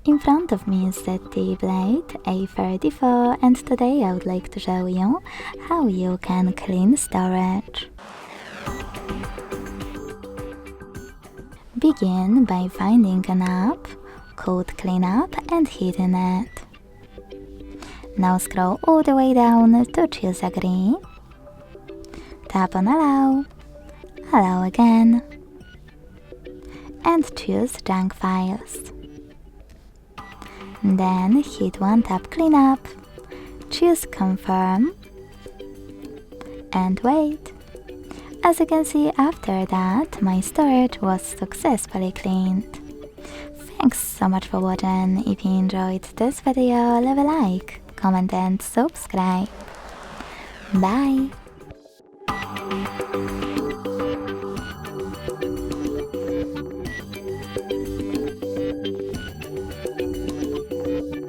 In front of me is ZTE Blade A34, and today I would like to show you how you can clean storage. Begin by finding an app called Cleanup and hitting it. Now scroll all the way down to choose Agree. Tap on Allow, Allow again, and choose Junk Files. Then hit one tap Cleanup, choose Confirm, and wait. As you can see, after that, my storage was successfully cleaned. Thanks so much for watching. If you enjoyed this video, leave a like, comment and subscribe. Bye!